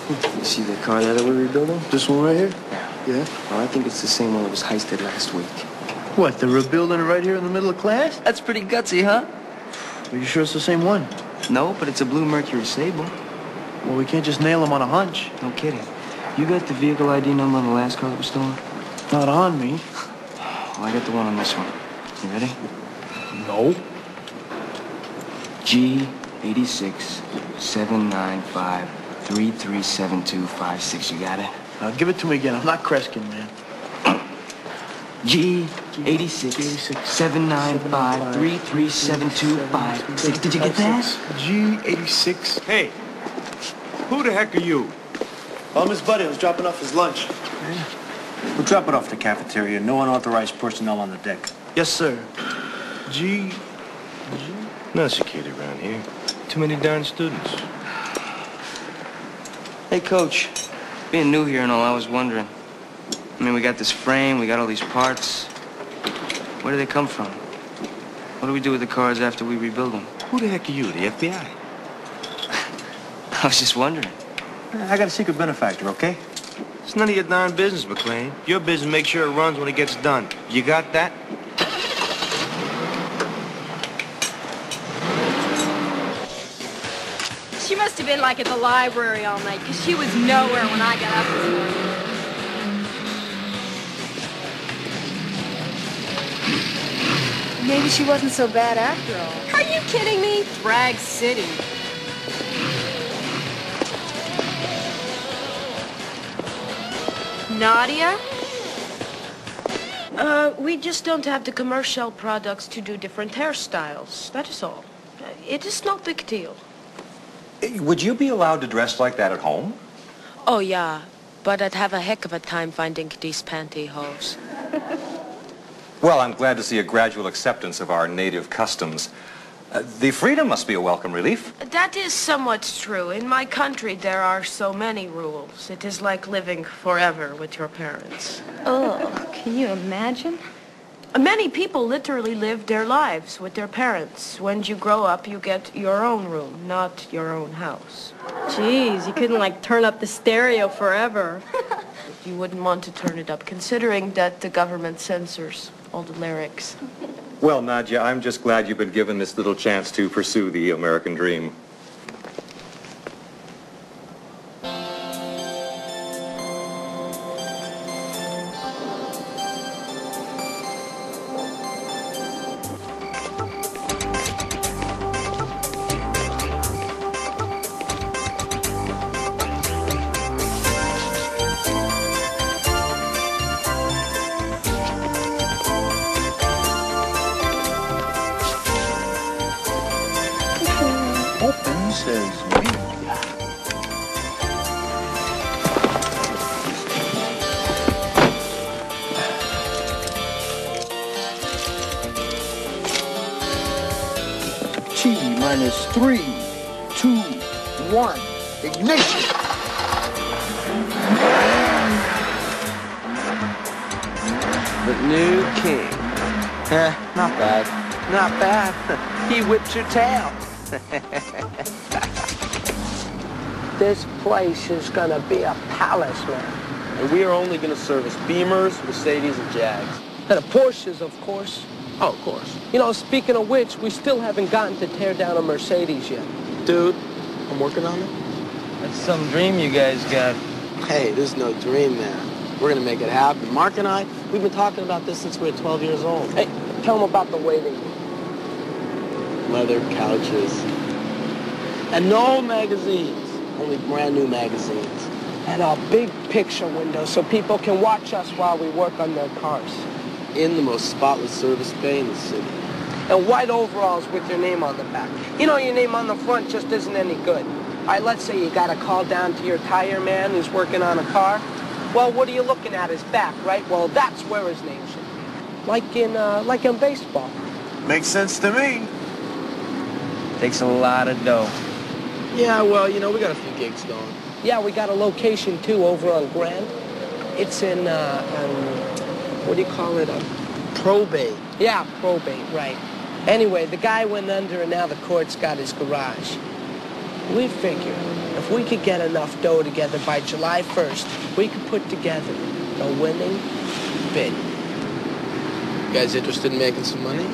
You see the car that we're rebuilding? This one right here? Yeah. Well, I think it's the same one that was heisted last week. What, they're rebuilding it right here in the middle of class? That's pretty gutsy, huh? Are you sure it's the same one? No, but it's a blue Mercury Sable. Well, we can't just nail them on a hunch. No kidding. You got the vehicle ID number on the last car that was stolen? Not on me. Well, I got the one on this one. You ready? No. G86-795-337256. You got it? Give it to me again. I'm not Kreskin, man. G86-795-337256. Did you get that? G86. Hey, who the heck are you? I'm his buddy. I was dropping off his lunch. We'll drop it off the cafeteria. No unauthorized personnel on the deck. Yes, sir. G... No security around here. Too many darn students. Hey, Coach. Being new here and all, I was wondering. I mean, we got this frame, we got all these parts. Where do they come from? What do we do with the cars after we rebuild them? Who the heck are you, the FBI? I was just wondering. I got a secret benefactor, okay? It's none of your darn business, McLean. Your business make sure it runs when it gets done. You got that? She must have been like at the library all night, because she was nowhere when I got up this morning. Maybe she wasn't so bad after all. Are you kidding me? Drag City. Nadia? We just don't have the commercial products to do different hairstyles. That is all. It is no big deal. Would you be allowed to dress like that at home? Oh, yeah. But I'd have a heck of a time finding these pantyhose. Well, I'm glad to see a gradual acceptance of our native customs. The freedom must be a welcome relief. That is somewhat true. In my country, there are so many rules. It is like living forever with your parents. Oh, can you imagine? Many people literally live their lives with their parents. When you grow up, you get your own room, not your own house. Jeez, you couldn't, like, turn up the stereo forever. You wouldn't want to turn it up, considering that the government censors all the lyrics. Well, Nadia, I'm just glad you've been given this little chance to pursue the American dream. Open says me. T-3, 2, 1, ignition. The new king. Not bad. Not bad. He whipped your tail. This place is gonna be a palace, man. And we are only gonna service Beamers, Mercedes, and Jags. And the Porsches, of course. Oh, of course. You know, speaking of which, we still haven't gotten to tear down a Mercedes yet. Dude, I'm working on it. That's some dream you guys got. Hey, there's no dream, man. We're gonna make it happen. Mark and I, we've been talking about this since we were 12 years old. Hey, tell them about the waiting room. Leather couches. And no magazines. Only brand new magazines. And a big picture window so people can watch us while we work on their cars. In the most spotless service bay in the city. And white overalls with your name on the back. You know, your name on the front just isn't any good. All right, let's say you got a call down to your tire man who's working on a car. Well, what are you looking at? His back, right? Well, that's where his name should be. Like in baseball. Makes sense to me. Takes a lot of dough. Yeah, well, you know, we got a few gigs going. Yeah, we got a location, too, over on Grand. It's in, what do you call it? Probate. Yeah, probate, right. Anyway, the guy went under, and now the court's got his garage. We figure if we could get enough dough together by July 1st, we could put together a winning bid. You guys interested in making some money?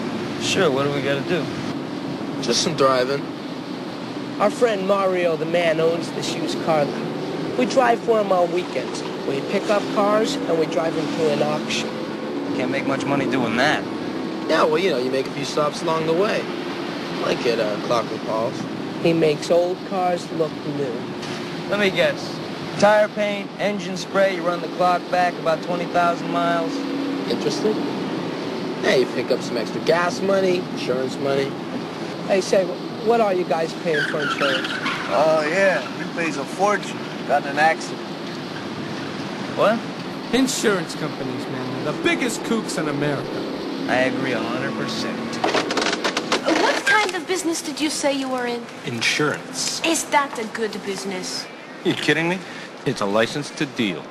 Sure, what do we gotta do? Just some driving. Our friend Mario, the man, owns this used car lot. We drive for him on weekends. We pick up cars and we drive them to an auction. Can't make much money doing that. Yeah, well, you know, you make a few stops along the way. Like at Clockwork Falls. He makes old cars look new. Let me guess. Tire paint, engine spray, you run the clock back about 20,000 miles. Interested? Yeah, you pick up some extra gas money, insurance money. Hey, say, what are you guys paying for insurance? Oh, yeah. He pays a fortune. Got in an accident. What? Insurance companies, man. They're the biggest kooks in America. I agree 100%. What kind of business did you say you were in? Insurance. Is that a good business? You kidding me? It's a license to deal.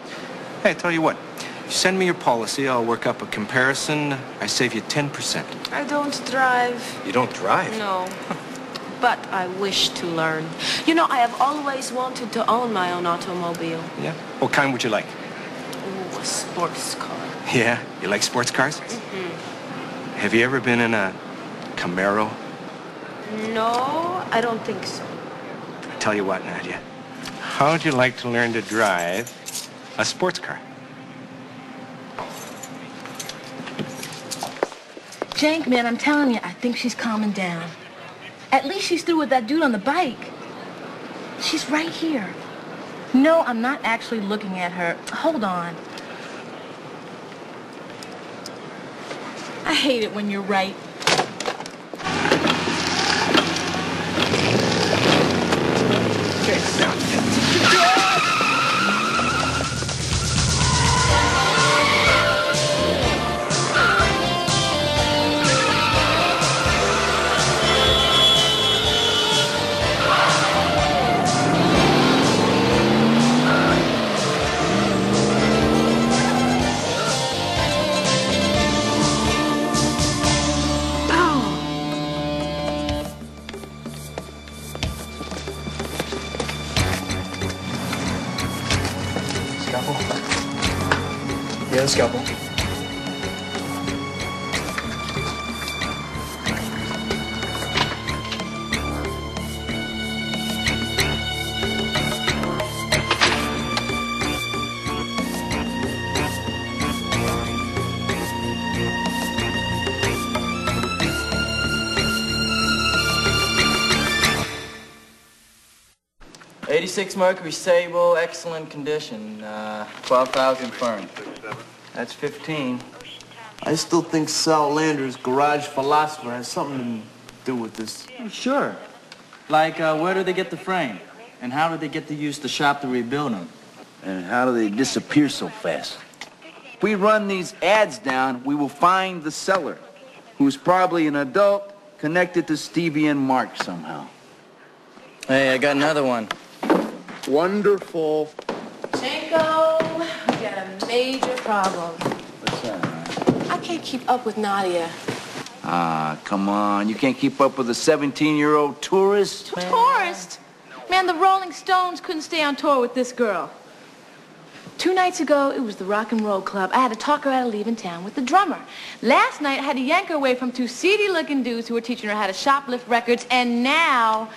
Hey, I tell you what. You send me your policy, I'll work up a comparison. I save you 10%. I don't drive. You don't drive? No. But I wish to learn. You know, I have always wanted to own my own automobile. Yeah? What kind would you like? Ooh, a sports car. Yeah? You like sports cars? Mm-hmm. Have you ever been in a Camaro? No, I don't think so. I tell you what, Nadia. How'd you like to learn to drive a sports car? Jank, man, I'm telling you, I think she's calming down. At least she's through with that dude on the bike. She's right here. No, I'm not actually looking at her. Hold on. I hate it when you're right. Yeah, scalpel. '86 Mercury Sable, excellent condition. 12,000 firm. That's 15. I still think Sal Lander's Garage Philosopher has something to do with this. Oh, sure. Like, where do they get the frame? And how did they get to use the shop to rebuild them? And how do they disappear so fast? If we run these ads down, we will find the seller, who's probably an adult connected to Stevie and Mark somehow. Hey, I got another one. Wonderful. Janko, we got a major problem. What's that? I can't keep up with Nadia. Ah, come on. You can't keep up with a 17-year-old tourist? Tourist? Man, the Rolling Stones couldn't stay on tour with this girl. 2 nights ago, it was the Rock and Roll Club. I had to talk her out of leaving town with the drummer. Last night, I had to yank her away from 2 seedy-looking dudes who were teaching her how to shoplift records, and now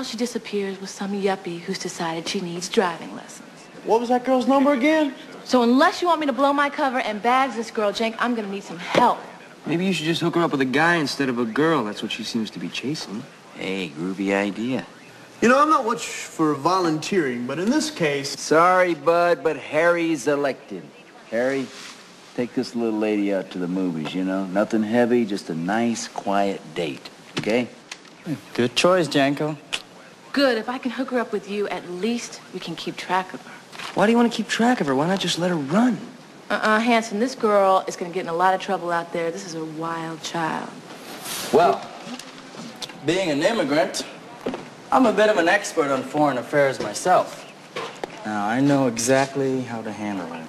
she disappears with some yuppie who's decided she needs driving lessons. What was that girl's number again? So unless you want me to blow my cover and bags this girl, Jank, I'm gonna need some help. Maybe you should just hook her up with a guy instead of a girl. That's what she seems to be chasing. Hey, groovy idea. You know, I'm not much for volunteering, but in this case... Sorry, bud, but Harry's elected. Harry, take this little lady out to the movies, you know? Nothing heavy, just a nice, quiet date, okay? Good choice, Janko. Good. If I can hook her up with you, at least we can keep track of her. Why do you want to keep track of her? Why not just let her run? Hanson, this girl is going to get in a lot of trouble out there. This is a wild child. Well, being an immigrant, I'm a bit of an expert on foreign affairs myself. Now, I know exactly how to handle her.